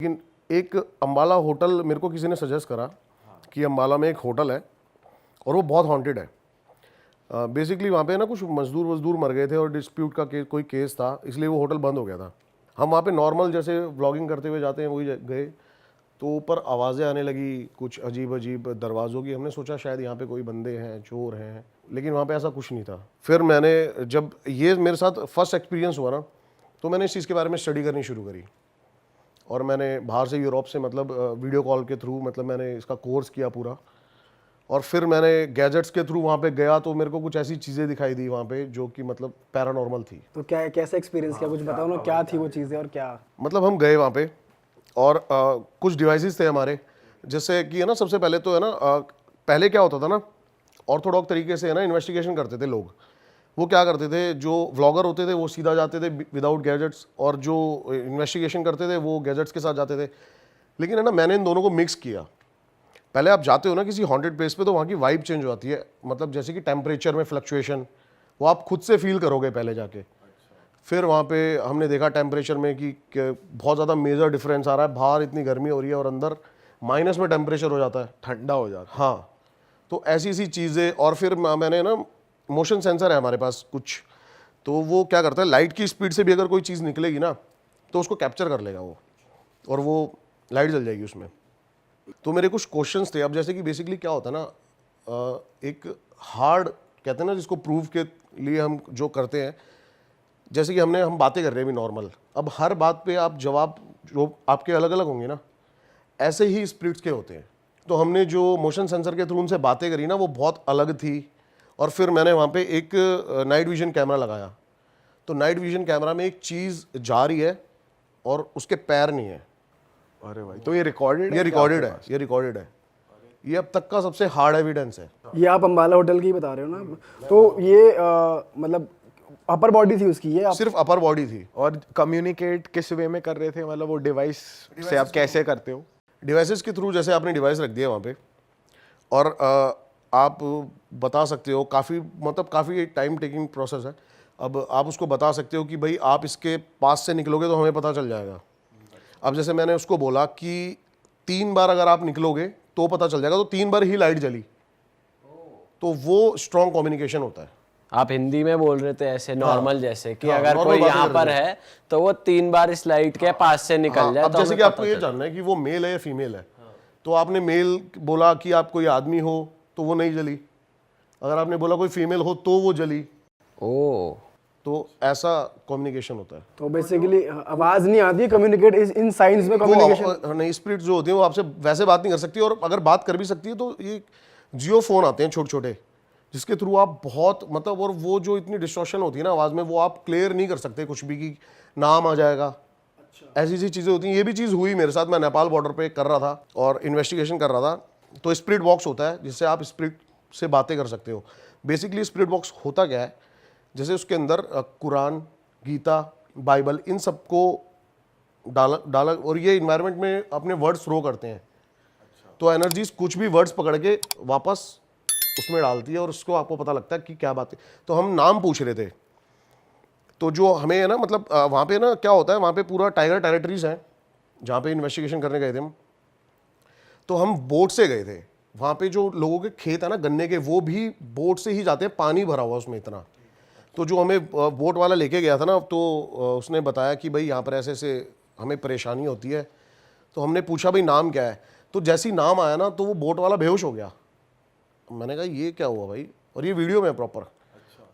लेकिन एक अम्बाला होटल मेरे को किसी ने सजेस्ट करा कि अम्बाला में एक होटल है और वो बहुत हॉन्टेड है। बेसिकली वहाँ पे ना कुछ मजदूर मर गए थे और डिस्प्यूट का कोई केस था, इसलिए वो होटल बंद हो गया था। हम वहाँ पे नॉर्मल जैसे व्लॉगिंग करते हुए जाते हैं वही गए, तो ऊपर आवाज़ें आने लगी कुछ अजीब अजीब दरवाज़ों की। हमने सोचा शायद यहाँ पे कोई बंदे हैं, चोर हैं, लेकिन वहाँ पे ऐसा कुछ नहीं था। फिर मैंने जब ये मेरे साथ फर्स्ट एक्सपीरियंस हुआ ना, तो मैंने इस चीज़ के बारे में स्टडी करनी शुरू करी और मैंने बाहर से यूरोप से मतलब वीडियो कॉल के थ्रू मतलब मैंने इसका कोर्स किया पूरा। और फिर मैंने गैजेट्स के थ्रू वहाँ पे गया तो मेरे को कुछ ऐसी चीज़ें दिखाई दी वहाँ पे जो कि मतलब पैरानॉर्मल थी। तो क्या कैसा एक्सपीरियंस किया, कुछ बताओ ना, क्या थी वो चीज़ें और क्या? मतलब हम गए वहाँ पे और कुछ डिवाइसेस थे हमारे, जैसे कि है ना, सबसे पहले तो है ना, पहले क्या होता था ना, ऑर्थोडॉक्स तरीके से है ना इन्वेस्टिगेशन करते थे लोग। वो क्या करते थे, जो व्लॉगर होते थे वो सीधा जाते थे विदाउट गैजेट्स, और जो इन्वेस्टिगेशन करते थे वो गैजेट्स के साथ जाते थे। लेकिन है ना, मैंने इन दोनों को मिक्स किया। पहले आप जाते हो ना किसी हॉन्टेड प्लेस पे, तो वहाँ की वाइब चेंज हो जाती है, मतलब जैसे कि टेम्परेचर में फ्लक्चुएशन वो आप खुद से फील करोगे पहले जाके। फिर वहाँ पे हमने देखा टेम्परेचर में कि बहुत ज़्यादा मेजर डिफरेंस आ रहा है, बाहर इतनी गर्मी हो रही है और अंदर माइनस में टेम्परेचर हो जाता है, ठंडा हो जाता है। हाँ, तो ऐसी ऐसी चीज़ें। और फिर मैंने ना, मोशन सेंसर है हमारे पास कुछ, तो वो क्या करता है, लाइट की स्पीड से भी अगर कोई चीज़ निकलेगी ना तो उसको कैप्चर कर लेगा वो, और वो लाइट जल जाएगी उसमें। तो मेरे कुछ क्वेश्चंस थे। अब जैसे कि बेसिकली क्या होता है ना, एक हार्ड कहते हैं ना जिसको प्रूव के लिए हम जो करते हैं, जैसे कि हम बातें कर रहे हैं अभी नॉर्मल, अब हर बात पे आप जवाब जो आपके अलग अलग होंगे ना, ऐसे ही स्पिरिट्स के होते हैं। तो हमने जो मोशन सेंसर के थ्रू उनसे बातें करी ना, वो बहुत अलग थी। और फिर मैंने वहाँ पे एक नाइट विजन कैमरा लगाया, तो नाइट विजन कैमरा में एक चीज़ जा रही है और उसके पैर नहीं है। अरे भाई, तो ये रिकॉर्डेड है? ये रिकॉर्डेड है, ये रिकॉर्डेड है। ये अब तक का सबसे हार्ड एविडेंस है। ये आप अम्बाला होटल की ही बता रहे हो ना? तो ये मतलब अपर बॉडी थी उसकी, ये सिर्फ अपर बॉडी थी। और कम्युनिकेट किस वे में कर रहे थे, मतलब वो डिवाइस से आप कैसे करते हो? डिवाइसेस के थ्रू, जैसे आपने डिवाइस रख दिया वहाँ पे और आप बता सकते हो, काफ़ी टाइम टेकिंग प्रोसेस है। अब आप उसको बता सकते हो कि भाई आप इसके पास से निकलोगे तो हमें पता चल जाएगा। अब जैसे मैंने उसको बोला कि 3 बार अगर आप निकलोगे तो पता चल जाएगा, तो 3 बार ही लाइट जली, तो वो स्ट्रॉन्ग कम्युनिकेशन होता है। आप हिंदी में बोल रहे थे ऐसे नॉर्मल, जैसे कि हाँ, अगर normal कोई बातें यहाँ कर पर रहे है तो वो 3 बार इस लाइट के पास से निकल जाए। अब तो जैसे हमें कि आपको पता ये चले। जानना है कि वो मेल है या फीमेल है, तो आपने मेल बोला कि आप कोई आदमी हो तो वो नहीं जली, अगर आपने बोला कोई फीमेल हो तो वो जली। ओ, तो ऐसा कम्युनिकेशन होता है। तो बेसिकली आवाज नहीं आती, कम्युनिकेट इन साइंस में कम्युनिकेशन नहीं, स्पिरिट जो होती है वो आपसे वैसे बात नहीं कर सकती, और अगर बात कर भी सकती है तो ये जियो फोन आते हैं छोटे छोटे, जिसके थ्रू आप बहुत मतलब, और वो जो इतनी डिस्टॉर्शन होती है ना आवाज़ में, वो आप क्लियर नहीं कर सकते कुछ भी, कि नाम आ जाएगा। ऐसी ऐसी चीज़ें होती हैं। ये भी चीज़ हुई मेरे साथ, मैं नेपाल बॉर्डर पे कर रहा था और इन्वेस्टिगेशन कर रहा था। तो स्पिरिट बॉक्स होता है जिससे आप स्पिरिट से बातें कर सकते हो। बेसिकली स्पिरिट बॉक्स होता क्या है, जैसे उसके अंदर कुरान, गीता, बाइबल, इन सबको डाला और ये इन्वायरमेंट में अपने वर्ड्स थ्रो करते हैं। तो एनर्जीज कुछ भी वर्ड्स पकड़ के वापस उसमें डालती है और उसको आपको पता लगता है कि क्या बात है। तो हम नाम पूछ रहे थे, तो जो हमें है ना, मतलब वहाँ पे ना क्या होता है, वहाँ पे पूरा टाइगर टेरिटरीज है जहाँ पे इन्वेस्टिगेशन करने गए थे हम। तो हम बोट से गए थे, वहाँ पे जो लोगों के खेत है ना गन्ने के, वो भी बोट से ही जाते हैं, पानी भरा हुआ उसमें इतना। तो जो हमें बोट वाला लेके गया था ना, तो उसने बताया कि भाई यहाँ पर ऐसे ऐसे हमें परेशानी होती है। तो हमने पूछा भाई नाम क्या है, तो जैसे ही नाम आया ना तो वो बोट वाला बेहोश हो गया। मैंने कहा ये क्या हुआ भाई, और ये वीडियो में प्रॉपर।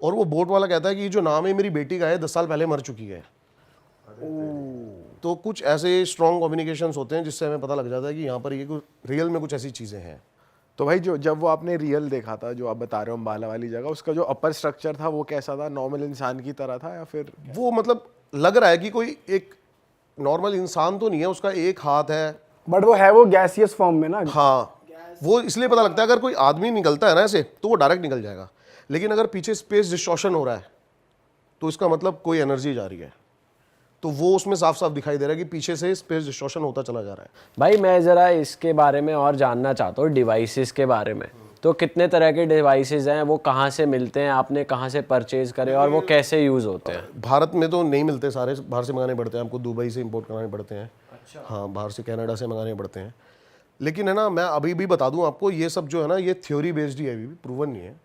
और वो बोट वाला कहता है कि जो नाम है मेरी बेटी का है, 10 साल पहले मर चुकी है। तो कुछ ऐसे स्ट्रॉन्ग कम्युनिकेशंस होते हैं जिससे हमें पता लग जाता है कि यहाँ पर ये कुछ रियल में कुछ ऐसी चीज़ें हैं। तो भाई जब वो आपने रियल देखा था, जो आप बता रहे हो अम्बाला वाली जगह, उसका जो अपर स्ट्रक्चर था वो कैसा था? नॉर्मल इंसान की तरह था या फिर? वो मतलब लग रहा है कि कोई एक नॉर्मल इंसान तो नहीं है, उसका एक हाथ है, बट वो है वो गैसियस फॉर्म में ना। हाँ, वो इसलिए पता लगता है अगर कोई आदमी निकलता है ना ऐसे तो वो डायरेक्ट निकल जाएगा, लेकिन अगर पीछे स्पेस डिस्टॉर्शन हो रहा है तो इसका मतलब कोई एनर्जी जा रही है। तो वो उसमें साफ साफ दिखाई दे रहा है कि पीछे से स्पेस डिस्टॉर्शन होता चला जा रहा है। भाई मैं ज़रा इसके बारे में और जानना चाहता हूँ, डिवाइसेस के बारे में। तो कितने तरह के डिवाइसेस हैं, वो कहाँ से मिलते हैं, आपने कहाँ से परचेज करे और वो कैसे यूज़ होते हैं? भारत में तो नहीं मिलते सारे, बाहर से मंगाने पड़ते हैं, हमको दुबई से इंपोर्ट कराने पड़ते हैं। हाँ, बाहर से कनाडा से मंगाने पड़ते हैं। लेकिन है ना, मैं अभी भी बता दूं आपको, ये सब जो है ना, ये थ्योरी बेस्ड ही है, अभी भी प्रूवन नहीं है।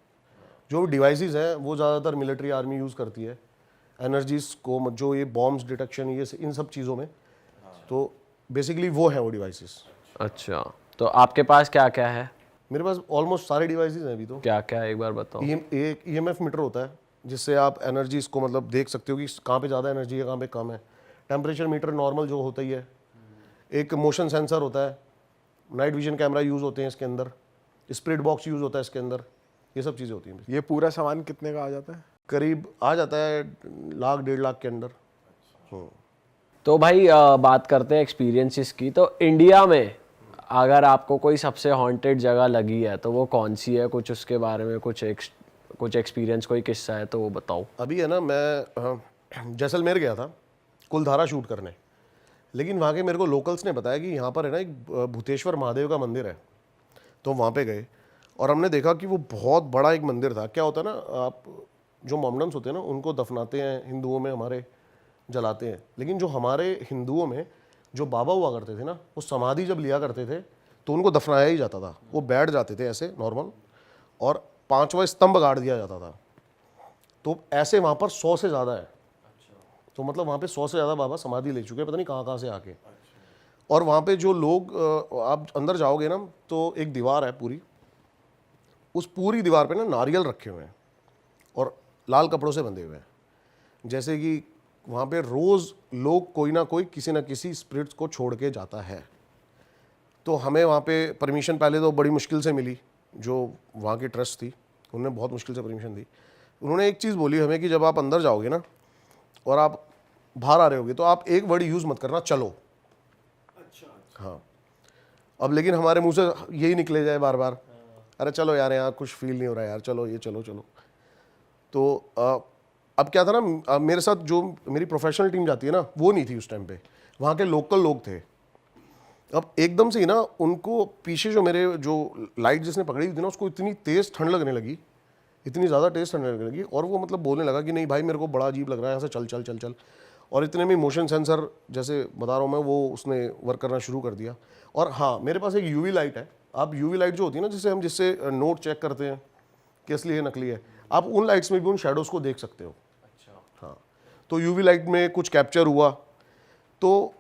जो डिवाइसेस हैं वो ज़्यादातर मिलिट्री आर्मी यूज़ करती है, एनर्जीज को, जो ये बॉम्ब्स डिटेक्शन, ये इन सब चीज़ों में। तो बेसिकली वो है वो डिवाइसेस। अच्छा, तो आपके पास क्या क्या है? मेरे पास ऑलमोस्ट सारे डिवाइसेस हैं अभी तो। क्या क्या है एक बार बताओ। एक EMF मीटर होता है, जिससे आप एनर्जीज को मतलब देख सकते हो कि कहाँ पे ज़्यादा एनर्जी है, कहाँ पे कम है। टेम्परेचर मीटर नॉर्मल जो होता ही है। एक मोशन सेंसर होता है, नाइट विजन कैमरा यूज़ होते हैं इसके अंदर, स्प्रिट बॉक्स यूज़ होता है इसके अंदर, ये सब चीज़ें होती हैं। ये पूरा सामान कितने का आ जाता है? करीब आ जाता है 1 लाख 1.5 लाख के अंदर। तो भाई बात करते हैं एक्सपीरियंसेस की। तो इंडिया में अगर आपको कोई सबसे हॉन्टेड जगह लगी है तो वो कौन सी है? कुछ उसके बारे में कुछ एक्सपीरियंस, कोई किस्सा है तो वो बताओ। अभी है ना, मैं जैसलमेर गया था कुलधारा शूट करने, लेकिन वहाँ के मेरे को लोकल्स ने बताया कि यहाँ पर है ना एक भूतेश्वर महादेव का मंदिर है। तो वहाँ पे गए और हमने देखा कि वो बहुत बड़ा एक मंदिर था। क्या होता है ना, आप जो मोमडन्स होते हैं ना, उनको दफनाते हैं हिंदुओं में, हमारे जलाते हैं। लेकिन जो हमारे हिंदुओं में जो बाबा हुआ करते थे ना, वो समाधि जब लिया करते थे तो उनको दफनाया ही जाता था। वो बैठ जाते थे ऐसे नॉर्मल, और 5वां स्तंभ गाड़ दिया जाता था। तो ऐसे वहाँ पर 100 से ज़्यादा है। तो मतलब वहाँ पे 100 से ज़्यादा बाबा समाधि ले चुके हैं, पता नहीं कहाँ कहाँ से आके। और वहाँ पे जो लोग, आप अंदर जाओगे ना तो एक दीवार है पूरी, उस पूरी दीवार पे ना नारियल रखे हुए हैं और लाल कपड़ों से बंधे हुए हैं। जैसे कि वहाँ पे रोज़ लोग कोई ना कोई किसी ना किसी स्पिरिट्स को छोड़ के जाता है। तो हमें वहाँ पे परमिशन पहले तो बड़ी मुश्किल से मिली, जो वहाँ की ट्रस्ट थी उन्होंने बहुत मुश्किल से परमिशन दी। उन्होंने एक चीज़ बोली हमें कि जब आप अंदर जाओगे ना और आप बाहर आ रहे होगे तो आप एक वर्ड यूज़ मत करना, चलो। हाँ, अब लेकिन हमारे मुंह से यही निकले जाए बार बार, अरे चलो यार यहाँ कुछ फील नहीं हो रहा यार, चलो ये चलो चलो। तो अब क्या था ना, मेरे साथ जो मेरी प्रोफेशनल टीम जाती है ना, वो नहीं थी उस टाइम पे, वहाँ के लोकल लोग थे। अब एकदम से ही ना उनको पीछे जो मेरे जो लाइट जिसने पकड़ी हुई थी ना, उसको इतनी तेज़ ठंड लगने लगी, इतनी ज़्यादा तेज़ ठंड लगने लगी, और वो मतलब बोलने लगा कि नहीं भाई मेरे को बड़ा अजीब लग रहा है, यहाँ से चल चल चल चल। और इतने में मोशन सेंसर, जैसे बता रहा हूँ मैं, वो उसने वर्क करना शुरू कर दिया। और हाँ, मेरे पास एक UV लाइट है। आप UV लाइट जो होती है ना, जिससे नोट चेक करते हैं कि असली है नकली है, आप उन लाइट्स में भी उन शेडोज़ को देख सकते हो। हाँ, तो UV लाइट में कुछ कैप्चर हुआ। तो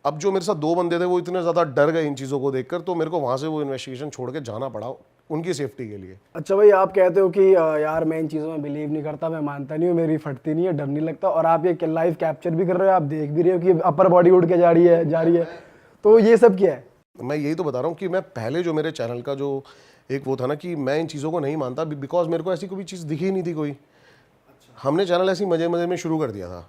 अब जो मेरे साथ 2 बंदे थे वो इतने ज़्यादा डर गए इन चीज़ों को देखकर, तो मेरे को वहाँ से वो इन्वेस्टिगेशन छोड़ के जाना पड़ा उनकी सेफ्टी के लिए। अच्छा भाई, आप कहते हो कि यार मैं इन चीज़ों में बिलीव नहीं करता, मैं मानता नहीं हूँ, मेरी फटती नहीं है, डर नहीं लगता, और आप ये लाइव कैप्चर भी कर रहे हो, आप देख भी रहे हो कि अपर बॉडी उड़ के जा रही है, तो ये सब क्या है? मैं यही तो बता रहा हूँ कि मैं पहले जो मेरे चैनल का जो एक वो था ना कि मैं इन चीज़ों को नहीं मानता, बिकॉज मेरे को ऐसी कोई चीज़ दिखी ही नहीं थी कोई। हमने चैनल ऐसी मज़े मज़े में शुरू कर दिया था,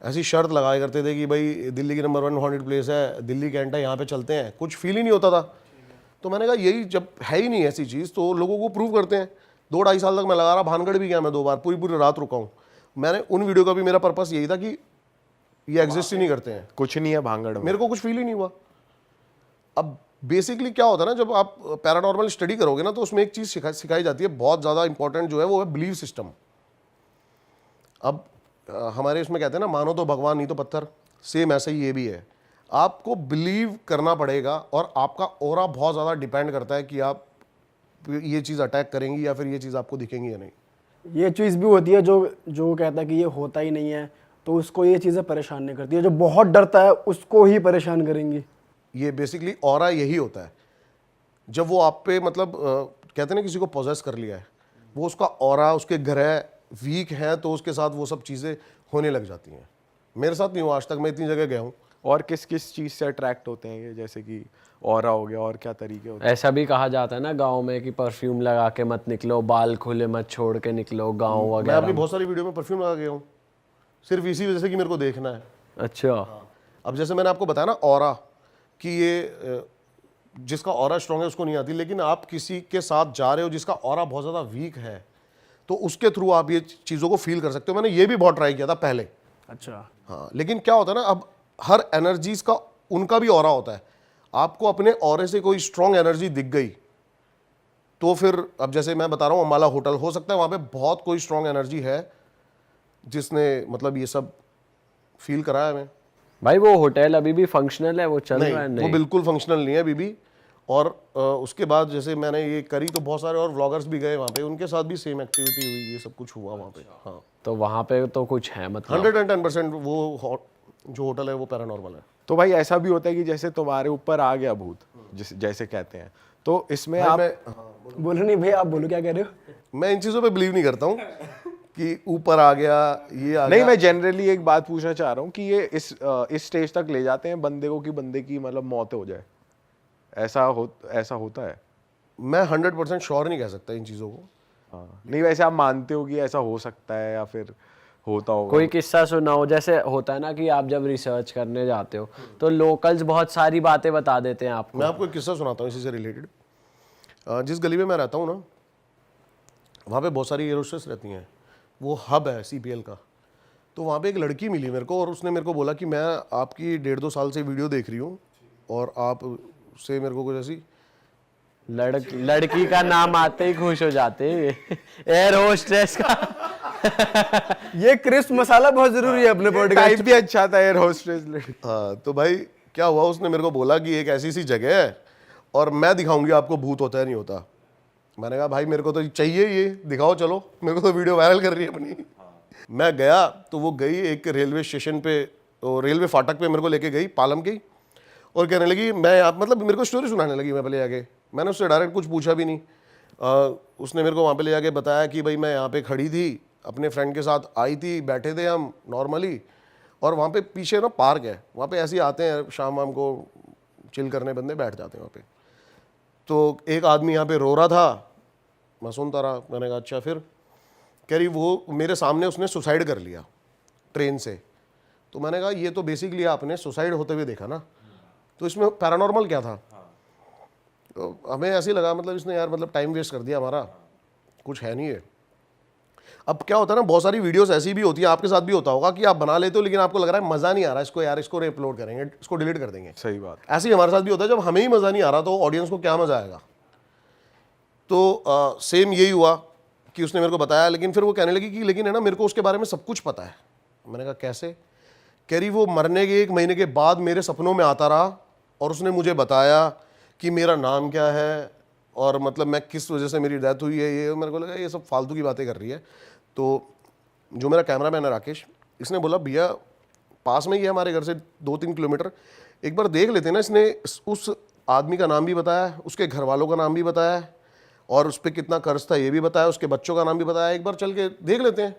ऐसी शर्त लगाया करते थे कि भाई दिल्ली की नंबर 1 हॉन्टेड प्लेस है, दिल्ली कैंट है, यहाँ पे चलते हैं, कुछ फील ही नहीं होता था। तो मैंने कहा यही जब है ही नहीं ऐसी चीज़ तो लोगों को प्रूव करते हैं। 2-2.5 साल तक मैं लगा रहा, भानगढ़ भी गया मैं 2 बार, पूरी रात रुका हूँ। मैंने उन वीडियो का भी मेरा पर्पस यही था कि ये एग्जिस्ट ही नहीं करते हैं, कुछ नहीं है भांगड़ में, मेरे को कुछ फील ही नहीं हुआ। अब बेसिकली क्या होता है ना, जब आप पैरानॉर्मल स्टडी करोगे ना तो उसमें एक चीज़ सिखाई जाती है बहुत ज़्यादा इंपॉर्टेंट, जो है वो है बिलीव सिस्टम। अब हमारे इसमें कहते हैं ना, मानो तो भगवान नहीं तो पत्थर, सेम ऐसे ही ये भी है। आपको बिलीव करना पड़ेगा और आपका ऑरा बहुत ज़्यादा डिपेंड करता है कि आप ये चीज़ अटैक करेंगी या फिर ये चीज़ आपको दिखेंगी या नहीं। ये चीज़ भी होती है जो कहता है कि ये होता ही नहीं है, तो उसको ये चीज़ें परेशान नहीं करती है, जो बहुत डरता है उसको ही परेशान करेंगी। ये बेसिकली ऑरा यही होता है, जब वो आप पे मतलब कहते हैं ना किसी को पोजेस कर लिया है, वो उसका ऑरा, उसके ग्रह वीक हैं तो उसके साथ वो सब चीज़ें होने लग जाती हैं। मेरे साथ नहीं हुआ आज तक, मैं इतनी जगह गया हूँ। और किस किस चीज़ से अट्रैक्ट होते हैं ये, जैसे कि ऑरा हो गया, और क्या तरीके होते हैं? ऐसा भी कहा जाता है ना गांव में कि परफ्यूम लगा के मत निकलो, बाल खुले मत छोड़ के निकलो गांव मैं वगैरह। अपनी बहुत सारी वीडियो में परफ्यूम लगा गया हूँ, सिर्फ इसी वजह से कि मेरे को देखना है। अच्छा, अब जैसे मैंने आपको बताया ना ऑरा, कि ये जिसका ऑरा स्ट्रॉन्ग है उसको नहीं आती, लेकिन आप किसी के साथ जा रहे हो जिसका ऑरा बहुत ज़्यादा वीक है तो उसके थ्रू आप ये चीज़ों को फील कर सकते हो। मैंने ये भी बहुत ट्राई किया था पहले। अच्छा, हाँ, लेकिन क्या होता है ना, अब हर एनर्जीज का उनका भी ऑरा होता है। आपको अपने ऑरे से कोई स्ट्रॉन्ग एनर्जी दिख गई तो फिर, अब जैसे मैं बता रहा हूँ अम्बाला होटल, हो सकता है वहाँ पे बहुत कोई स्ट्रॉन्ग एनर्जी है जिसने मतलब ये सब फील कराया हमें। भाई वो होटल अभी भी फंक्शनल है, वो चल नहीं, रहा है? वो नहीं, बिल्कुल फंक्शनल नहीं है अभी भी। और उसके बाद जैसे मैंने ये करी तो बहुत सारे और व्लॉगर्स भी गए वहाँ पे, उनके साथ भी सेम एक्टिविटी हुई, ये सब कुछ हुआ वहाँ पे। हाँ, तो वहाँ पे तो कुछ है मतलब? 110% वो जो होटल है वो पैरानॉर्मल है। तो भाई ऐसा भी होता है कि जैसे तुम्हारे ऊपर आ गया भूत, जैसे कहते हैं, तो इसमें भाई आप बोलो नहीं भैया, आप बोलो क्या कह रहे हो। मैं इन चीज़ों पे बिलीव नहीं करता हूँ कि ऊपर आ गया, ये आ नहीं, गया। मैं जनरली एक बात पूछना चाह रहा हूँ कि ये इस स्टेज तक ले जाते हैं बंदे को कि बंदे की मतलब मौत हो जाए, ऐसा होता है? मैं 100% श्योर नहीं कह सकता इन चीज़ों को। हाँ, नहीं वैसे आप मानते हो कि ऐसा हो सकता है या फिर होता होगा? कोई किस्सा सुना हो, जैसे होता है ना कि आप जब रिसर्च करने जाते हो तो लोकल्स बहुत सारी बातें बता देते हैं आपको। मैं आपको एक किस्सा सुनाता हूँ इसी से रिलेटेड। जिस गली में मैं रहता हूँ ना, वहाँ पे बहुत सारी एयर होस्टेस रहती हैं, वो हब है CPL का। तो वहाँ पे एक लड़की मिली मेरे को और उसने मेरे को बोला कि मैं आपकी 1.5-2 साल से वीडियो देख रही हूँ और आप से मेरे को कुछ ऐसी लड़की का नाम आते ही खुश हो जाते हैं एयर होस्टेस का। ये क्रिस्प मसाला बहुत जरूरी है अपने पॉडकास्ट। टाइप भी अच्छा था एयर होस्टेस लड़की। हाँ, तो भाई क्या हुआ, उसने मेरे को बोला कि एक ऐसी सी जगह है और मैं दिखाऊंगी आपको भूत होता है नहीं होता। मैंने कहा भाई मेरे को तो चाहिए, ये दिखाओ, चलो, मेरे को तो वीडियो वायरल कर रही है अपनी। मैं गया तो वो गई एक रेलवे स्टेशन पे, तो रेलवे फाटक पे मेरे को लेके गई पालम की, और कहने लगी मैं आप मतलब मेरे को स्टोरी सुनाने लगी। मैं पहले आगे मैंने उससे डायरेक्ट कुछ पूछा भी नहीं। उसने मेरे को वहाँ पे ले जाके बताया कि भाई मैं यहाँ पे खड़ी थी, अपने फ्रेंड के साथ आई थी, बैठे थे हम नॉर्मली, और वहाँ पे पीछे ना पार्क है, वहाँ पे ऐसे ही आते हैं शाम वाम को चिल करने बंदे, बैठ जाते हैं वहाँ पे। तो एक आदमी यहाँ पे रो रहा था, मैं सुनता रहा। मैंने कहा अच्छा, फिर कह रही वो मेरे सामने उसने सुसाइड कर लिया ट्रेन से। तो मैंने कहा ये तो बेसिकली आपने सुसाइड होते हुए देखा ना, तो इसमें पैरानॉर्मल क्या था? तो हमें ऐसे ही लगा मतलब इसने यार मतलब टाइम वेस्ट कर दिया हमारा, कुछ है नहीं है। अब क्या होता है ना, बहुत सारी वीडियोस ऐसी भी होती है, आपके साथ भी होता होगा कि आप बना लेते हो लेकिन आपको लग रहा है मज़ा नहीं आ रहा इसको, यार इसको रीअपलोड करेंगे, इसको डिलीट कर देंगे। सही बात। ऐसे ही हमारे साथ भी होता है, जब हमें ही मज़ा नहीं आ रहा तो ऑडियंस को क्या मज़ा आएगा। तो सेम यही हुआ कि उसने मेरे को बताया, लेकिन फिर वो कहने लगी कि लेकिन है ना मेरे को उसके बारे में सब कुछ पता है। मैंने कहा कैसे? कह रही वो मरने के 1 महीने के बाद मेरे सपनों में आता रहा और उसने मुझे बताया कि मेरा नाम क्या है और मतलब मैं किस वजह से मेरी डेथ हुई है। ये मेरे को लगा ये सब फालतू की बातें कर रही है। तो जो मेरा कैमरा मैन है राकेश, इसने बोला भैया पास में ही है हमारे घर से 2-3 किलोमीटर, एक बार देख लेते ना। इसने उस आदमी का नाम भी बताया, उसके घर वालों का नाम भी बताया और उस पर कितना कर्ज था ये भी बताया, उसके बच्चों का नाम भी बताया। एक बार चल के देख लेते हैं।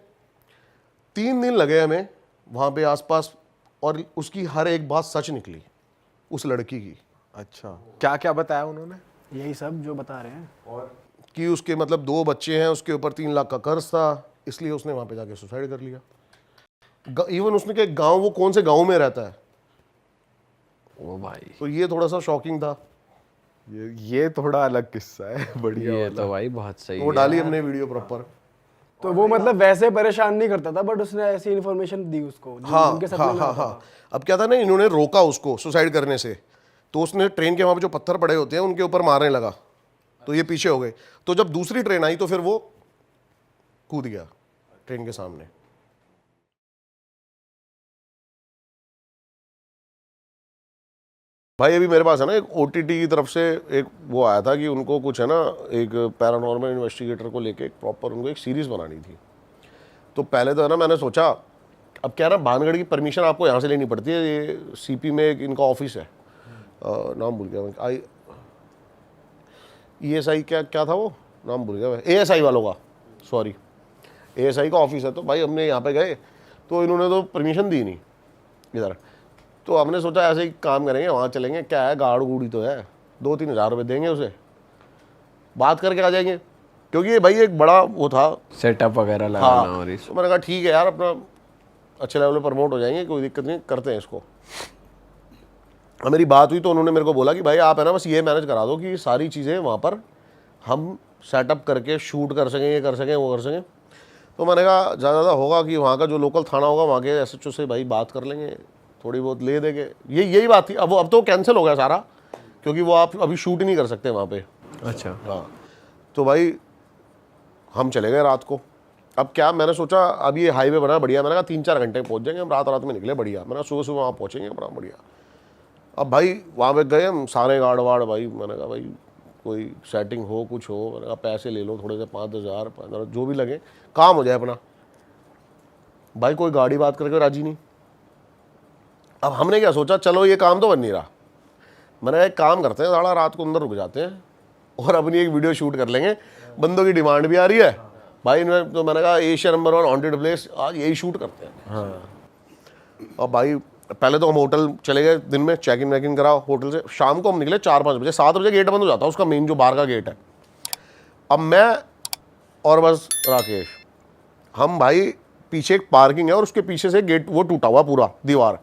3 दिन लगे हमें वहाँ पे आसपास, और उसकी हर एक बात सच निकली उस लड़की की। अच्छा, क्या क्या बताया उन्होंने? यही सब जो बता रहे हैं। और कि उसके मतलब 2 बच्चे हैं, उसके ऊपर 3 लाख का कर्ज था, इसलिए उसने वहाँ पे जाके सुसाइड कर लिया। इवन उसने के गांव, वो कौन से गांव में रहता है। ओ भाई, तो ये थोड़ा सा शॉकिंग था। ये थोड़ा अलग किस्सा है, बढ़िया ये वाला। तो भाई बहुत सही वो है। डाली हमने वीडियो प्रॉपर। तो वो मतलब वैसे परेशान नहीं करता था, बट उसने ऐसी इन्फॉर्मेशन दी उसको जो हाँ उनके सपने हाँ में हाँ आता हाँ। अब क्या था ना, इन्होंने रोका उसको सुसाइड करने से, तो उसने ट्रेन के वहाँ पे जो पत्थर पड़े होते हैं उनके ऊपर मारने लगा, तो ये पीछे हो गए। तो जब दूसरी ट्रेन आई तो फिर वो कूद गया ट्रेन के सामने। भाई अभी मेरे पास है ना एक OTT की तरफ से एक वो आया था कि उनको कुछ है ना, एक पैरानॉर्मल इन्वेस्टिगेटर को लेके एक प्रॉपर उनको एक सीरीज़ बनानी थी। तो पहले तो है ना मैंने सोचा, अब क्या है ना, भानगढ़ की परमिशन आपको यहाँ से लेनी पड़ती है। ये CP में एक इनका ऑफिस है, नाम भूल गया मैं, ESI क्या था वो, नाम भूल गया मैं, ASI वालों का, सॉरी, ASI का ऑफिस है। तो भाई हमने यहाँ पे गए तो इन्होंने तो परमिशन दी नहीं इधर। तो हमने सोचा ऐसे ही काम करेंगे, वहाँ चलेंगे, क्या है गाड़ गूड़ी तो है, 2-3 हज़ार रुपये देंगे उसे, बात करके आ जाएंगे, क्योंकि ये भाई एक बड़ा वो था सेटअप वगैरह लगाना। और तो मैंने कहा ठीक है यार, अपना अच्छे लेवल पे प्रमोट हो जाएंगे, कोई दिक्कत नहीं, करते हैं इसको। और मेरी बात हुई तो उन्होंने मेरे को बोला कि भाई आप है ना बस ये मैनेज करा दो कि सारी चीज़ें वहाँ पर हम सेटअप करके शूट कर सकें, ये कर सकें, वो कर सकें। तो मैंने कहा ज़्यादा होगा कि वहाँ का जो लोकल थाना होगा वहाँ के SHO से भाई बात कर लेंगे, थोड़ी बहुत ले देंगे, यही बात थी। अब तो कैंसिल हो गया सारा, क्योंकि वो आप अभी शूट ही नहीं कर सकते वहाँ पे। अच्छा, हाँ, तो भाई हम चले गए रात को, अब क्या मैंने सोचा, अब ये हाईवे बना बढ़िया, मैंने कहा 3-4 घंटे में पहुंच जाएंगे हम, रात में निकले बढ़िया, मैंने सुबह सुबह वहाँ पहुँचेंगे बड़ा बढ़िया। अब भाई वहाँ पे गए हम, सारे गार्ड वार्ड भाई, मैंने कहा भाई कोई सेटिंग हो कुछ हो, मैंने कहा पैसे ले लो थोड़े से, 5,000 15 जो भी लगे, काम हो जाए अपना। भाई कोई गाड़ी बात करके राजी नहीं। अब हमने क्या सोचा, चलो ये काम तो बन नहीं रहा, मैंने एक काम करते हैं, साला रात को अंदर रुक जाते हैं और अपनी एक वीडियो शूट कर लेंगे, बंदों की डिमांड भी आ रही है भाई। तो मैंने कहा एशिया नंबर 1 हॉन्टेड प्लेस, आज यही शूट करते हैं। हाँ। और भाई पहले तो हम होटल चले गए, दिन में चेक इन वैक इन करा होटल से, शाम को हम निकले 4-5 बजे, 7 बजे गेट बंद हो जाता है उसका, मेन जो बाहर का गेट है। अब मैं और बस राकेश, हम भाई पीछे एक पार्किंग है और उसके पीछे से गेट वो टूटा हुआ पूरा दीवार,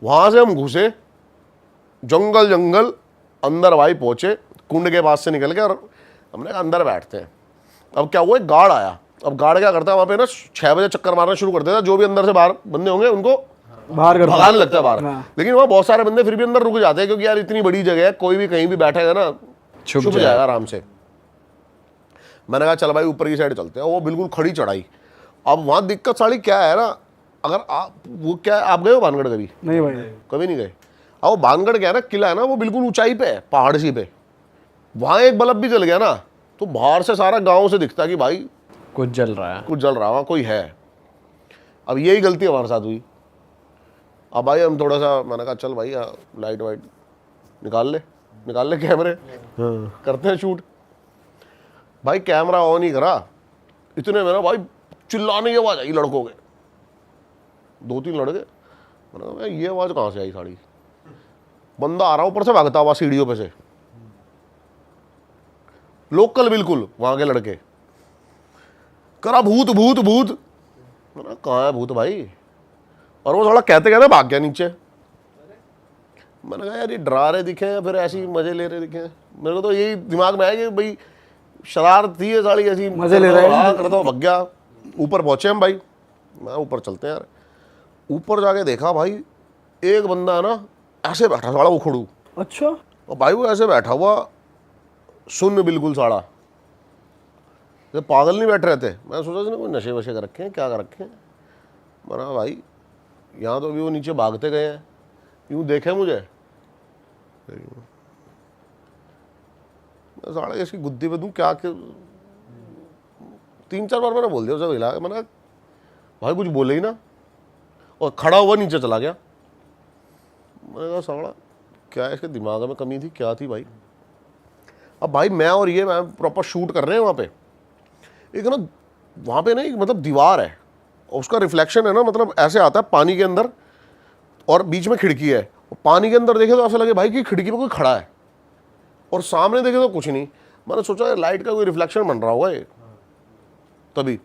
वहाँ से हम घुसे जंगल अंदर भाई पहुँचे, कुंड के पास से निकल के, और हमने कहा अंदर बैठते हैं। अब क्या हुआ, एक गार्ड आया। अब गार्ड क्या करता है वहाँ पे ना, 6 बजे चक्कर मारना शुरू कर देता है, जो भी अंदर से बाहर बंदे होंगे उनको बाहर कर भगाने लगता है बाहर। लेकिन वहाँ बहुत सारे बंदे फिर भी अंदर रुक जाते हैं, क्योंकि यार इतनी बड़ी जगह है, कोई भी कहीं भी बैठेगा ना छुप जाएगा आराम से। मैंने कहा चल भाई ऊपर की साइड चलते हैं, वो बिल्कुल खड़ी चढ़ाई। अब वहाँ दिक्कत साड़ी क्या है ना, अगर आप वो क्या है, आप गए हो भानगढ़ कभी? नहीं भाई, कभी नहीं गए। अब वो भानगढ़ क्या है ना, किला है ना, वो बिल्कुल ऊंचाई पे है, पहाड़ सी पे। वहाँ एक बल्ब भी जल गया ना तो बाहर से सारा गाँव से दिखता कि भाई कुछ जल रहा है, कुछ जल रहा, वहाँ कोई है। अब यही गलती हमारे साथ हुई। अब भाई हम थोड़ा सा, मैंने कहा चल भाई लाइट वाइट निकाल ले कैमरे, करते हैं शूट। भाई कैमरा ऑन ही करा, इतने में ना भाई चिल्लाने की आवाज़ आई लड़कों के, 2-3 लड़के। मैंने कहा ये आवाज़ कहाँ से आई साड़ी, बंदा आ रहा ऊपर से भागता हुआ सीढ़ियों पे से, लोकल बिल्कुल वहाँ के लड़के। करा भूत भूत भूत, मैंने कहाँ है भूत भाई, और वो थोड़ा कहते भाग गया नीचे। मैंने कहा यार ये डरा रहे दिखे या फिर ऐसे ही मजे ले रहे दिखे। मेरे को तो यही दिमाग में आया कि भाई शरारत थी ये साड़ी, ऐसी मजे ले रहे हैं, करता हूँ, भग गया। ऊपर पहुंचे हम भाई, मैं ऊपर चलते हैं यार। ऊपर जाके देखा भाई एक बंदा ना ऐसे बैठा साड़ा उखड़ू, अच्छा, और भाई वो ऐसे बैठा हुआ सुन बिल्कुल साड़ा, तो पागल नहीं बैठ रहे थे। मैं सोचा इसने कोई नशे वशे कर रखे हैं, क्या कर रखे हैं। मैंने कहा भाई यहाँ तो अभी वो नीचे भागते गए हैं, यूँ देखे मुझे, मैं साढ़े इसकी गुद्दी पे दूँ क्या, 3-4 बार मैंने बोल दिया उसे हिला। मैंने कहा भाई कुछ बोले ही ना, और खड़ा हुआ नीचे चला गया। मैंने कहा साला क्या है इसके दिमाग में कमी थी, क्या थी भाई। अब भाई मैं और ये मैं प्रॉपर शूट कर रहे हैं वहाँ पे, एक ना वहाँ पे ना एक मतलब दीवार है, और उसका रिफ्लेक्शन है ना, मतलब ऐसे आता है पानी के अंदर, और बीच में खिड़की है। और पानी के अंदर देखे तो ऐसा लगे भाई कि खिड़की पे कोई खड़ा है, और सामने देखे तो कुछ नहीं। मैंने सोचा लाइट का कोई रिफ्लेक्शन बन रहा होगा ये, तभी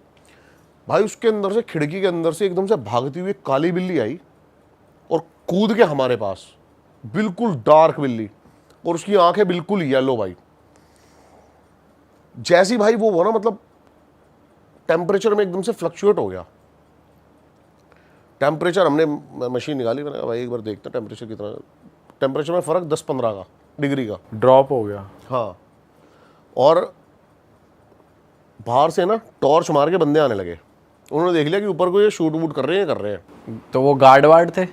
भाई उसके अंदर से, खिड़की के अंदर से एकदम से भागती हुई काली बिल्ली आई और कूद के हमारे पास, बिल्कुल डार्क बिल्ली, और उसकी आंखें बिल्कुल येलो भाई। जैसी भाई वो ना, मतलब टेम्परेचर में एकदम से फ्लक्चुएट हो गया टेम्परेचर। हमने मशीन निकाली, मैंने कहा भाई एक बार देखते टेम्परेचर कितना, टेम्परेचर में फ़र्क 10-15 का डिग्री का ड्रॉप हो गया। हाँ, और बाहर से ना टॉर्च मार के बंदे आने लगे। उन्होंने देख लिया कि ऊपर को ये शूट वूट कर रहे हैं। तो वो गार्ड वार्ड थे,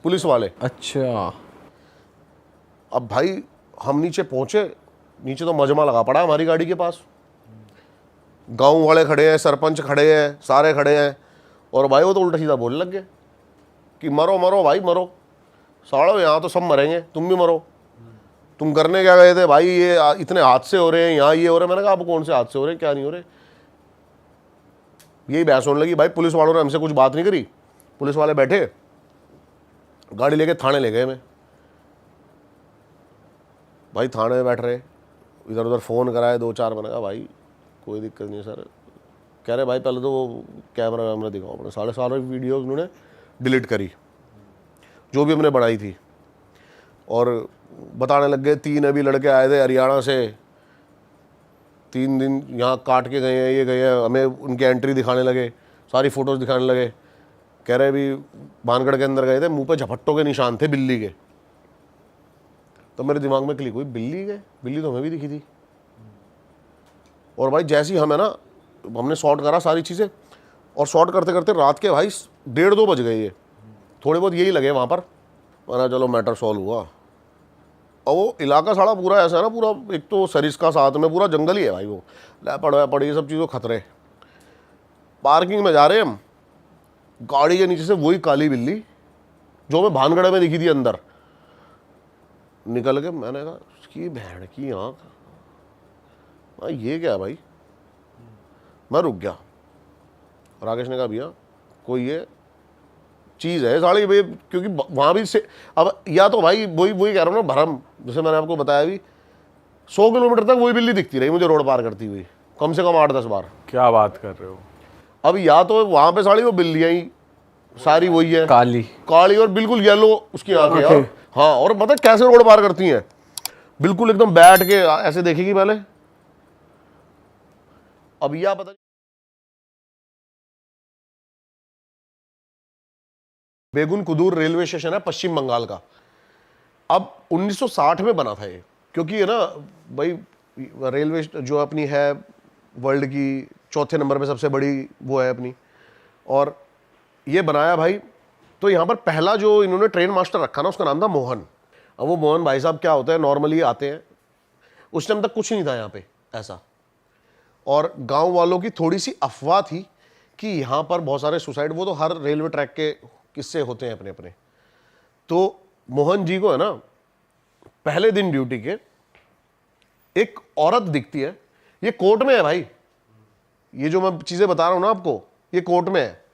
पुलिस वाले। अच्छा। अब भाई हम नीचे पहुंचे, नीचे तो मजमा लगा पड़ा हमारी गाड़ी के पास, गांव वाले खड़े हैं, सरपंच खड़े हैं, सारे खड़े हैं। और भाई वो तो उल्टा सीधा बोलने लग गए कि मरो मरो भाई मरो, साड़ो यहाँ तो सब मरेंगे, तुम भी मरो, तुम करने क्या गए थे भाई, ये इतने हादसे हो रहे हैं यहाँ, ये हो रहे हैं। मैंने कहा अब कौन से हादसे हो रहे हैं, क्या नहीं हो रहे, यही बहस होने लगी। भाई पुलिस वालों ने हमसे कुछ बात नहीं करी, पुलिस वाले बैठे, गाड़ी लेके थाने ले गए। मैं भाई थाने में बैठ रहे, इधर उधर फ़ोन कराए 2-4। मैंने कहा भाई कोई दिक्कत नहीं है सर। कह रहे भाई पहले तो वो कैमरा वैमरा दिखाओ अपने। सारे वीडियोज़ उन्होंने डिलीट करी जो भी हमने बनाई थी, और बताने लग गए 3 अभी लड़के आए थे हरियाणा से, 3 दिन यहाँ काट के गए हैं, ये गए हैं। हमें उनकी एंट्री दिखाने लगे, सारी फ़ोटोज़ दिखाने लगे। कह रहे भी भानगढ़ के अंदर गए थे, मुंह पे झपट्टों के निशान थे बिल्ली के। तो मेरे दिमाग में क्लिक हुई, बिल्ली के, बिल्ली तो हमें भी दिखी थी। और भाई जैसी हमें ना, हमने शॉट करा सारी चीज़ें, और शॉट करते करते रात के भाई 1:30-2 बज गए ये, थोड़े बहुत यही लगे वहाँ पर। मैंने चलो मैटर सॉल्व हुआ। और वो इलाका सारा पूरा ऐसा है ना, पूरा एक तो सरिस्का साथ में पूरा जंगल ही है भाई, वो लैपड़ ये सब चीज़ों खतरे। पार्किंग में जा रहे हैं हम, गाड़ी के नीचे से वही काली बिल्ली जो मैं भानगढ़ में दिखी थी अंदर निकल के। मैंने कहा इसकी भेड़ की आँख, ये क्या है भाई। मैं रुक गया। राकेश ने कहा भैया कोई ये चीज़ है साड़ी भाई, क्योंकि वहाँ भी से अब या तो भाई वही कह रहा हूँ ना भरम, जैसे मैंने आपको बताया भी 100 किलोमीटर तक वही बिल्ली दिखती रही मुझे रोड पार करती हुई, कम से कम 8-10 बार। क्या बात कर रहे हो। अब या तो वहाँ पे साड़ी वो बिल्लियाँ ही सारी वही है, काली और बिल्कुल येलो उसकी आंखें Okay. हाँ, और मतलब कैसे रोड पार करती हैं, बिल्कुल एकदम बैठ के ऐसे देखेगी पहले। अब यह पता बेगुन कुदूर रेलवे स्टेशन है पश्चिम बंगाल का। अब 1960 में बना था ये, क्योंकि है ना भाई रेलवे जो अपनी है वर्ल्ड की 4थे नंबर पे सबसे बड़ी वो है अपनी, और ये बनाया भाई। तो यहाँ पर पहला जो इन्होंने ट्रेन मास्टर रखा ना उसका नाम था मोहन। अब वो मोहन भाई साहब क्या होता है, नॉर्मली आते हैं, उस टाइम तक कुछ नहीं था यहाँ पे ऐसा, और गांव वालों की थोड़ी सी अफवाह थी कि यहाँ पर बहुत सारे सुसाइड, वो तो हर रेलवे ट्रैक के किस्से होते हैं अपने अपने। तो मोहन जी को है ना पहले दिन ड्यूटी के एक औरत दिखती है, ये कोर्ट में है भाई, ये जो मैं चीजें बता रहा हूं ना आपको ये कोर्ट में है।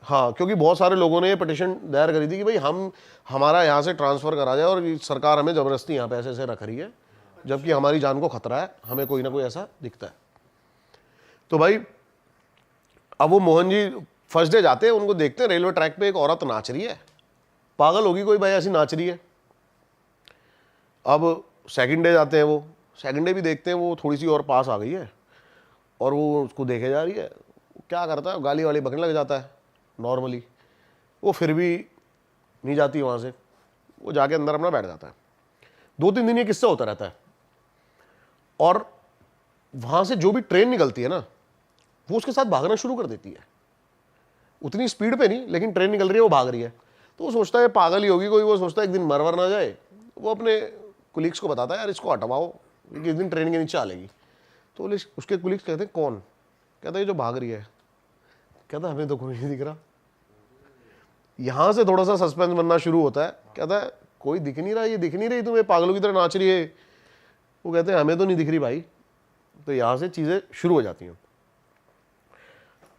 हाँ, क्योंकि बहुत सारे लोगों ने ये पिटीशन दायर करी थी कि भाई हमारा यहाँ से ट्रांसफर करा जाए, और सरकार हमें जबरदस्ती यहाँ पे ऐसे रख रही है, जबकि हमारी जान को खतरा है, हमें कोई ना कोई ऐसा दिखता है। तो भाई अब वो मोहन जी फर्स्ट डे जाते हैं, उनको देखते हैं रेलवे ट्रैक पे एक औरत नाच रही है, पागल होगी कोई भाई ऐसी नाच रही है। अब सेकंड डे जाते हैं, वो सेकंड डे भी देखते हैं, वो थोड़ी सी और पास आ गई है और वो उसको देखे जा रही है। क्या करता है, गाली वाली बकने लग जाता है नॉर्मली, वो फिर भी नहीं जाती वहाँ से, वो जाके अंदर अपना बैठ जाता है। 2-3 दिन ये किस्सा होता रहता है, और वहाँ से जो भी ट्रेन निकलती है ना वो उसके साथ भागना शुरू कर देती है, उतनी स्पीड पे नहीं, लेकिन ट्रेन निकल रही है वो भाग रही है। तो वो सोचता है पागल ही होगी कोई, वो सोचता है एक दिन मरवर ना जाए, वो अपने कुलीग्स को बताता है यार इसको हटवाओ, एक दिन ट्रेन के नीचे आ लेगी। तो उसके कुलीग्स कहते हैं कौन, कहता है जो भाग रही है। कहता है हमें तो कोई नहीं दिख रहा। यहां से थोड़ा सा सस्पेंस बनना शुरू होता है। कहता है कोई दिख नहीं रहा, ये दिख नहीं रही तुम्हें, पागलों की तरह नाच रही है। वो कहते हैं हमें तो नहीं दिख रही भाई। तो यहां से चीजें शुरू हो जाती हैं।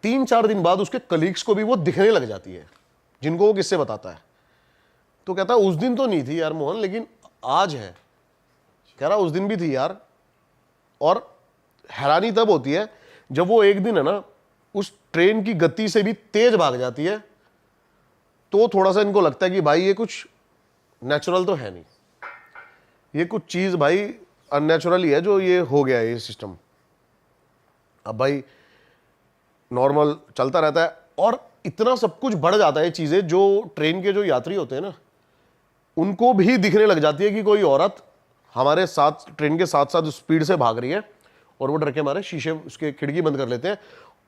3-4 दिन बाद उसके कलीग्स को भी वो दिखने लग जाती है, जिनको वो किससे बताता है। तो कहता है उस दिन तो नहीं थी यार मोहन, लेकिन आज है। कह रहा उस दिन भी थी यार। और हैरानी तब होती है जब वो एक दिन है ना उस ट्रेन की गति से भी तेज भाग जाती है, तो थोड़ा सा इनको लगता है कि भाई ये कुछ नेचुरल तो है नहीं, ये कुछ चीज भाई अननेचुरल ही है जो ये हो गया है ये सिस्टम। अब भाई नॉर्मल चलता रहता है, और इतना सब कुछ बढ़ जाता है चीजें, जो ट्रेन के जो यात्री होते हैं ना उनको भी दिखने लग जाती है कि कोई औरत हमारे साथ ट्रेन के साथ साथ स्पीड से भाग रही है, और वो डर के मारे शीशे उसके खिड़की बंद कर लेते हैं।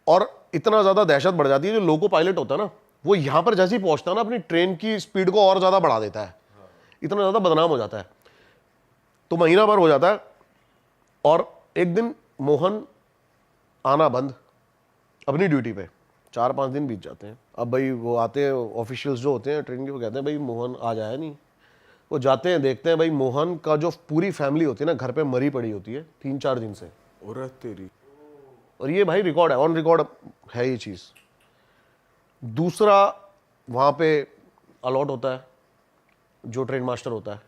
और इतना ज्यादा दहशत बढ़ जाती है, जो लोको पायलट होता है ना वो यहां पर जैसे ही पहुंचता है ना अपनी ट्रेन की स्पीड को और ज्यादा बढ़ा देता है, इतना ज्यादा बदनाम हो जाता है। तो महीना भर हो जाता है, और एक दिन मोहन आना बंद अपनी ड्यूटी पे, 4-5 दिन बीत जाते हैं। अब भाई वो आते हैं ऑफिशियल्स जो होते हैं ट्रेन के, वो कहते हैं भाई मोहन आज आया नहीं। वो जाते हैं, देखते हैं भाई मोहन का जो पूरी फैमिली होती है ना घर पे मरी पड़ी होती है 3-4 दिन से। और तेरी, और ये भाई रिकॉर्ड है, ऑन रिकॉर्ड है ये चीज। दूसरा वहां पे अलॉट होता है जो ट्रेन मास्टर होता है,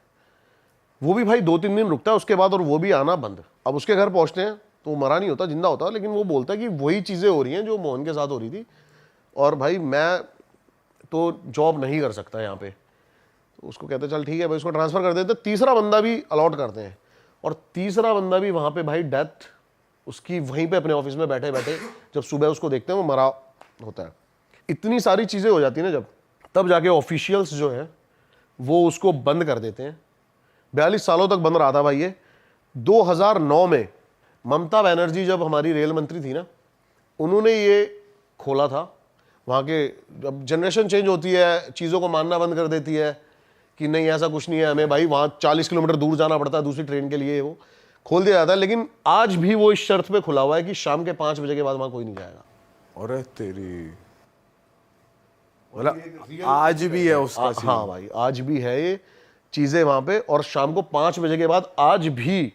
वो भी भाई 2-3 दिन रुकता है उसके बाद, और वो भी आना बंद। अब उसके घर पहुंचते हैं तो वो मरा नहीं होता, जिंदा होता है, लेकिन वो बोलता है कि वही चीजें हो रही हैं जो मोहन के साथ हो रही थी, और भाई मैं तो जॉब नहीं कर सकता यहाँ पे। तो उसको कहते चल ठीक है भाई, उसको ट्रांसफर कर देते। तीसरा बंदा भी अलॉट करते हैं, और तीसरा बंदा भी वहां पे भाई डेथ उसकी वहीं पे अपने ऑफिस में बैठे बैठे, जब सुबह उसको देखते हैं वो मरा होता है। इतनी सारी चीजें हो जाती है ना तब जाके ऑफिशियल्स जो है वो उसको बंद कर देते हैं। 42 सालों तक बंद रहा था भाई ये। 2009 में ममता बनर्जी जब हमारी रेल मंत्री थी ना, उन्होंने ये खोला था वहाँ के। अब जनरेशन चेंज होती है, चीज़ों को मानना बंद कर देती है कि नहीं ऐसा कुछ नहीं है, हमें भाई वहाँ 40 किलोमीटर दूर जाना पड़ता है दूसरी ट्रेन के लिए, वो खोल दिया जाता है। लेकिन आज भी वो इस शर्त पे खुला हुआ है कि शाम के 5 बजे के बाद वहाँ कोई नहीं जाएगा। अरे तेरी, मतलब आज भी है उसका सीन। हाँ भाई, आज भी है ये चीज़ें वहाँ पे। और शाम को 5 बजे के बाद आज भी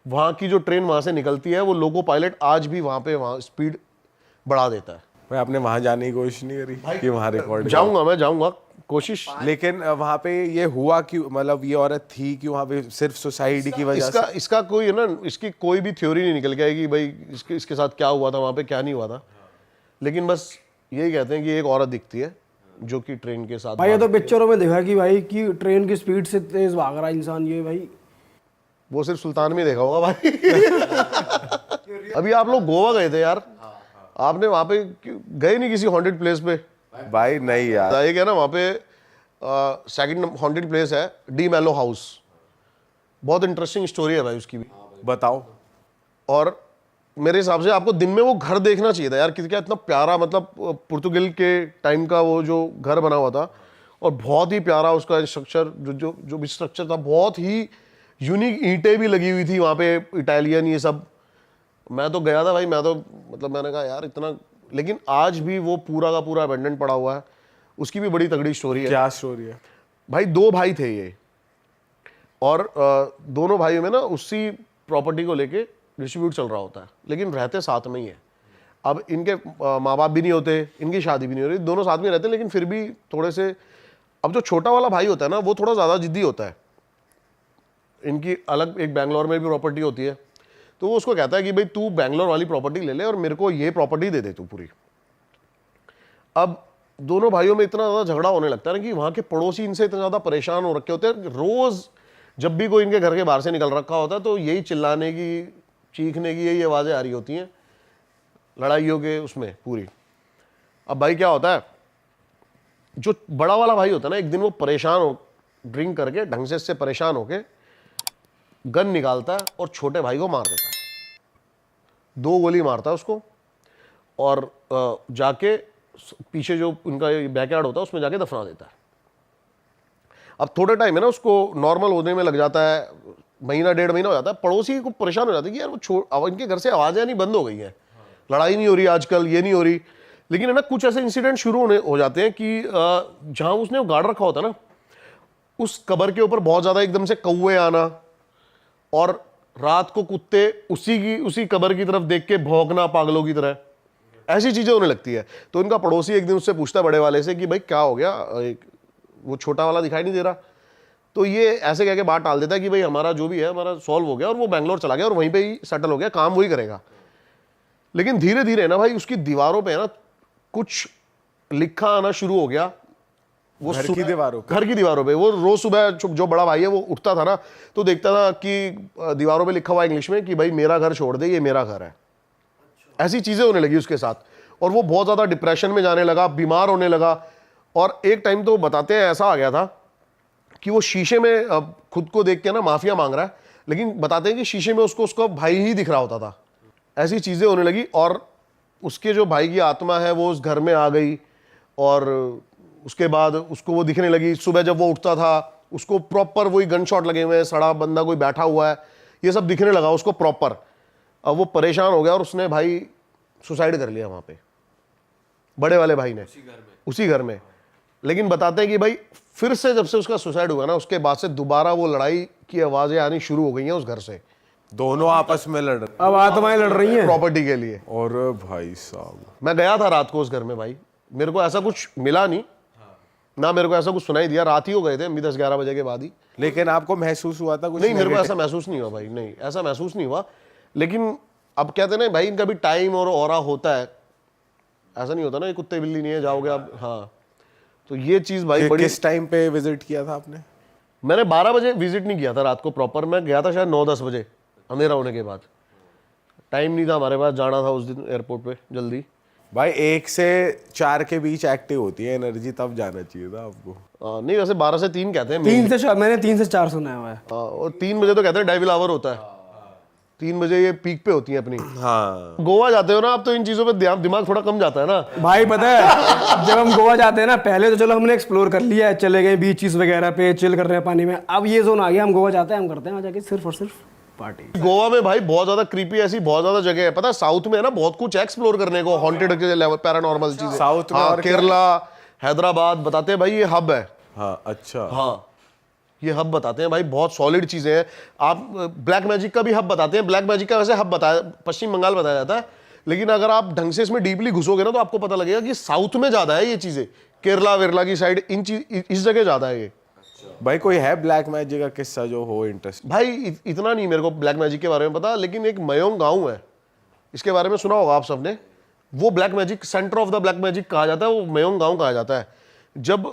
वहाँ की जो ट्रेन वहाँ से निकलती है, वो लोको पायलट आज भी वहाँ पे वहाँ स्पीड बढ़ा देता है। भाई आपने वहां जाने की कोशिश नहीं करी कि वहां रिकॉर्ड? जाऊंगा, मैं जाऊंगा, कोशिश। लेकिन वहां पे ये हुआ क्यों, मतलब ये औरत थी कि वहां पे सिर्फ सुसाइड की वजह से? इसका कोई है ना, इसकी कोई भी थ्योरी नहीं निकल के आई कि भाई इसके साथ क्या हुआ था, वहाँ पे क्या नहीं हुआ था। लेकिन बस यही कहते हैं कि एक औरत दिखती है जो कि ट्रेन के साथ भाई ये तो पिक्चरों में देखा कि भाई कि ट्रेन की स्पीड से तेज भाग रहा है इंसान, ये भाई वो सिर्फ सुल्तान में देखा होगा भाई। अभी आप लोग गोवा गए थे यार, आपने वहाँ पे गए नहीं किसी हॉन्टेड प्लेस पे? भाई नहीं यार, एक है ना वहाँ पे सेकंड हॉन्टेड प्लेस है, डी मैलो हाउस। बहुत इंटरेस्टिंग स्टोरी है भाई उसकी भी। बताओ। और मेरे हिसाब से आपको दिन में वो घर देखना चाहिए था यार, कि क्या इतना प्यारा, मतलब पुर्तगाल के टाइम का वो जो घर बना हुआ था, और बहुत ही प्यारा उसका स्ट्रक्चर, जो भी स्ट्रक्चर था, बहुत ही यूनिक। ईंटें भी लगी हुई थी वहाँ पे, इटालियन ये सब। मैं तो गया था भाई, मैं तो मतलब मैंने कहा यार इतना, लेकिन आज भी वो पूरा का पूरा अबेंडन पड़ा हुआ है। उसकी भी बड़ी तगड़ी स्टोरी है। क्या स्टोरी है भाई? 2 भाई थे ये, और दोनों भाइयों में ना उसी प्रॉपर्टी को लेके डिस्ट्रीब्यूट चल रहा होता है, लेकिन रहते साथ में ही है। अब इनके माँ बाप भी नहीं होते, इनकी शादी भी नहीं हो रही, दोनों साथ में रहते हैं, लेकिन फिर भी थोड़े से, अब जो छोटा वाला भाई होता है ना, वो थोड़ा ज़्यादा जिद्दी होता है। इनकी अलग एक बैंगलोर में भी प्रॉपर्टी होती है, तो वो उसको कहता है कि भाई तू बैंगलोर वाली प्रॉपर्टी ले ले और मेरे को ये प्रॉपर्टी दे दे तू पूरी। अब दोनों भाइयों में इतना ज़्यादा झगड़ा होने लगता है ना कि वहाँ के पड़ोसी इनसे इतना ज़्यादा परेशान हो रखे होते हैं। रोज़ जब भी कोई इनके घर के बाहर से निकल रखा होता है तो यही चिल्लाने की, चीखने की यही आवाज़ें आ रही होती हैं, लड़ाइयों के उसमें पूरी। अब भाई क्या होता है, जो बड़ा वाला भाई होता है ना, एक दिन वो परेशान हो, ड्रिंक करके ढंग से इससे परेशान होके गन निकालता है और छोटे भाई को मार देता है। 2 गोली मारता है उसको, और जाके पीछे जो उनका बैकयार्ड होता है उसमें जाके दफना देता है। अब थोड़े टाइम है ना उसको नॉर्मल होने में लग जाता है, महीना 1.5 महीना हो जाता है। पड़ोसी को परेशान हो जाते हैं कि यार वो इनके घर से आवाज़ें नहीं बंद हो गई हैं, लड़ाई नहीं हो रही आजकल, ये नहीं हो रही। लेकिन है ना कुछ ऐसे इंसिडेंट शुरू हो जाते हैं कि जहाँ उसने वो गार्ड रखा होता है ना, उस कबर के ऊपर बहुत ज़्यादा एकदम से कौवे आना, और रात को कुत्ते उसी कबर की तरफ देख के भौंकना पागलों की तरह, ऐसी चीजें होने लगती है। तो इनका पड़ोसी एक दिन उससे पूछता है बड़े वाले से कि भाई क्या हो गया, वो छोटा वाला दिखाई नहीं दे रहा। तो ये ऐसे कह के बात टाल देता है कि भाई हमारा जो भी है हमारा सॉल्व हो गया, और वो बैंगलोर चला गया और वहीं पे ही सेटल हो गया, काम वही करेगा। लेकिन धीरे धीरे ना भाई उसकी दीवारों पे ना कुछ लिखा आना शुरू हो गया। वो घर की दीवारों पे वो रोज सुबह जो बड़ा भाई है वो उठता था ना, तो देखता था कि दीवारों पे लिखा हुआ इंग्लिश में कि भाई मेरा घर छोड़ दे, ये मेरा घर है। ऐसी चीजें होने लगी उसके साथ, और वो बहुत ज्यादा डिप्रेशन में जाने लगा, बीमार होने लगा। और एक टाइम तो बताते हैं ऐसा आ गया था कि वो शीशे में खुद को देख के ना माफिया मांग रहा है, लेकिन बताते हैं कि शीशे में उसको उसका भाई ही दिख रहा होता था। ऐसी चीजें होने लगी, और उसके जो भाई की आत्मा है वो उस घर में आ गई, और उसके बाद उसको वो दिखने लगी। सुबह जब वो उठता था उसको प्रॉपर वही गन शॉट लगे हुए हैं, सड़ा बंदा कोई बैठा हुआ है, ये सब दिखने लगा उसको प्रॉपर। अब वो परेशान हो गया और उसने भाई सुसाइड कर लिया वहां पे, बड़े वाले भाई ने, उसी घर में। लेकिन बताते हैं कि भाई फिर से जब से उसका सुसाइड हुआ ना, उसके बाद से दोबारा वो लड़ाई की आवाजें आनी शुरू हो गई हैं उस घर से। दोनों आपस में लड़ रहे, अब आत्माएं लड़ रही हैं प्रॉपर्टी के लिए। और भाई साहब मैं गया था रात को उस घर में भाई, मेरे को ऐसा कुछ मिला नहीं ना, मेरे को ऐसा कुछ सुनाई दिया। रात ही हो गए थे, 10-11 बजे के बाद ही। लेकिन आपको महसूस हुआ था कुछ? नहीं, मेरे को ऐसा महसूस नहीं हुआ भाई, नहीं ऐसा महसूस नहीं हुआ। लेकिन अब कहते हैं ना भाई, इनका भी टाइम और ऑरा होता है, ऐसा नहीं होता ना ये कुत्ते बिल्ली नहीं है जाओगे आप। हाँ, तो ये चीज भाई बड़ी। किस टाइम पे विजिट किया था आपने? मैंने 12 बजे विजिट नहीं किया था रात को प्रॉपर, मैं गया था शायद 9-10 बजे अंधेरा होने के बाद। टाइम नहीं था हमारे पास, जाना था उस दिन एयरपोर्ट पे जल्दी। भाई 1 से 4 के बीच एक्टिव होती है एनर्जी, तब जाना चाहिए था आपको। नहीं वैसे 12 से 3 कहते हैं। 3 से 4, मैंने 3 से 4 सुना हुआ है। और 3 बजे तो कहते हैं डेविल आवर होता है, 3 बजे ये पीक पे होती हैं अपनी। हाँ गोवा जाते हो ना आप तो इन चीजों पे दिमाग थोड़ा कम जाता है ना। भाई पता है जब हम गोवा जाते हैं ना, पहले तो चलो हमने एक्सप्लोर कर लिया है, चले गए बीचेस वगैरह पे, चिल कर रहे हैं पानी में। अब ये जोन आ गया, हम गोवा जाते हैं, हम करते हैं वहाँ जाके सिर्फ और सिर्फ पार्टी। गोवा में भाई बहुत ज्यादा क्रीपी ऐसी बहुत ज्यादा जगह है, पता है साउथ में है ना बहुत कुछ एक्सप्लोर करने को, हॉन्टेड के लेवल, पैरानॉर्मल चीजें। साउथ में हाँ, और क्या? केरला, हैदराबाद बताते हैं भाई ये हब है। हाँ अच्छा हाँ ये हब बताते हैं भाई, बहुत सॉलिड चीजें हैं। आप ब्लैक मैजिक का भी हब बताते हैं, ब्लैक मैजिक का वैसे हब बताया पश्चिम बंगाल बताया जाता है, लेकिन अगर आप ढंग से इसमें डीपली घुसोगे ना तो आपको पता लगेगा कि साउथ में ज्यादा है ये चीजें, केरला वेरला की साइड इस जगह ज्यादा है ये। भाई कोई है ब्लैक मैजिक का किस्सा जो हो इंटरेस्ट? भाई इतना नहीं मेरे को ब्लैक मैजिक के बारे में पता, लेकिन एक मयोंग गांव है, इसके बारे में सुना होगा आप सबने। वो black magic, centre of the black magic कहा जाता है, वो मयोंग गांव कहा जाता है। जब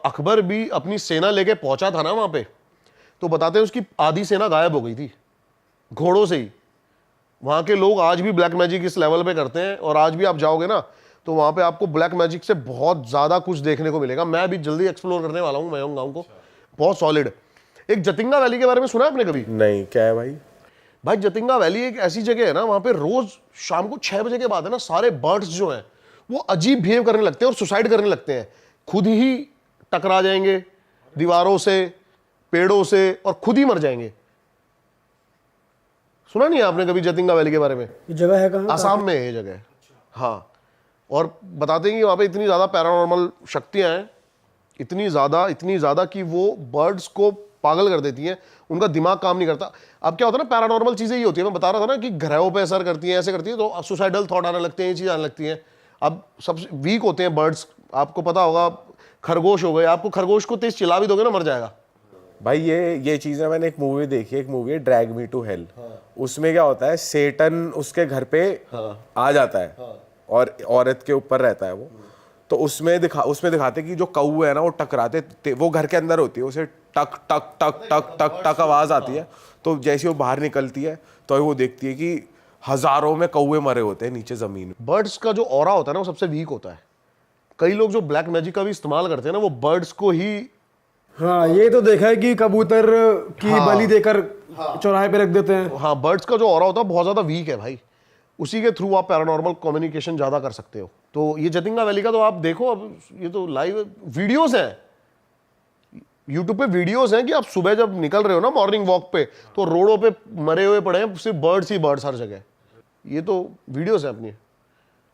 अकबर भी अपनी सेना लेके पहुंचा था ना वहां पे, तो बताते हैं उसकी आधी सेना गायब हो गई थी घोड़ों से ही। वहां के लोग आज भी ब्लैक मैजिक इस लेवल पे करते हैं, और आज भी आप जाओगे ना तो वहां पे आपको ब्लैक मैजिक से बहुत ज्यादा कुछ देखने को मिलेगा। मैं भी जल्दी एक्सप्लोर करने वाला हूँ मयोंग गांव को, बहुत सॉलिड। एक जतिंगा वैली के बारे में सुना है आपने कभी? नहीं, क्या है भाई? भाई जतिंगा वैली एक ऐसी जगह है ना, वहां पे रोज शाम को 6 बजे के बाद है ना, सारे बर्ड्स जो हैं वो अजीब बिहेव करने लगते हैं और सुसाइड करने लगते हैं, खुद ही टकरा जाएंगे दीवारों से, पेड़ों से, और खुद ही मर जाएंगे। सुना नहीं है आपने कभी जतिंगा वैली के बारे में? ये जगह है कहाँ? आसाम में है ये जगह। हाँ, और बताते हैं कि वहां पे इतनी ज्यादा पैरानॉर्मल शक्तियां हैं, इतनी ज्यादा कि वो बर्ड्स को पागल कर देती हैं, उनका दिमाग काम नहीं करता। अब क्या होता है ना, पैरानॉर्मल चीजें ये होती है, मैं बता रहा था ना कि ग्रहों पे असर करती हैं, ऐसे करती है, तो सुसाइडल थॉट आने लगते हैं, ये चीज आने लगती हैं। अब सबसे वीक होते हैं बर्ड्स, आपको पता होगा, खरगोश हो गए, आपको खरगोश को तेज चिल्ला भी दोगे ना मर जाएगा। भाई ये चीज़ें मैंने एक मूवी देखी है, एक मूवी है ड्रैग मी टू हेल। उसमें क्या होता है, सेटन उसके घर पे आ जाता है और औरत के ऊपर रहता है वो। तो उसमें दिखाते कि जो कौवे है ना वो टकराते, वो घर के अंदर होती है, उसे टक टक टक टक टक टक आवाज आती है, तो जैसे वो बाहर निकलती है तो वो देखती है कि हजारों में कौवे मरे होते हैं नीचे जमीन में। बर्ड्स का जो ऑरा होता है ना वो सबसे वीक होता है। कई लोग जो ब्लैक मैजिक का भी इस्तेमाल करते हैं ना, वो बर्ड्स को ही, हाँ ये तो देखा है कि कबूतर की बलि देकर चौराहे पे रख देते हैं। हाँ बर्ड्स का जो ऑरा होता है बहुत ज्यादा वीक है भाई, उसी के थ्रू आप पैरानॉर्मल कम्युनिकेशन ज्यादा कर सकते हो। तो ये जतिंगा वैली का तो आप देखो, अब ये तो लाइव वीडियोस हैं, यूट्यूब पे वीडियोस हैं कि आप सुबह जब निकल रहे हो ना मॉर्निंग वॉक पे, तो रोडों पे मरे हुए पड़े हैं सिर्फ बर्ड्स ही बर्ड्स हर जगह। ये तो वीडियोस हैं अपनी।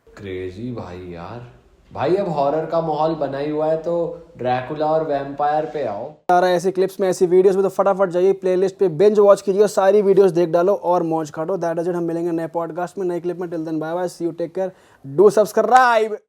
क्रेजी भाई यार। भाई अब हॉरर का माहौल बना ही हुआ है, तो ड्रैकुला और वैम्पायर पे आओ। आ रहा है ऐसे क्लिप्स में, ऐसी वीडियोस में, तो फटाफट जाइए प्लेलिस्ट पे बिंज वॉच कीजिए, सारी वीडियोस देख डालो और मौज काटो। That is it. हम मिलेंगे नए पॉडकास्ट में, नए क्लिप में। Till then bye bye, see you, take care, do subscribe.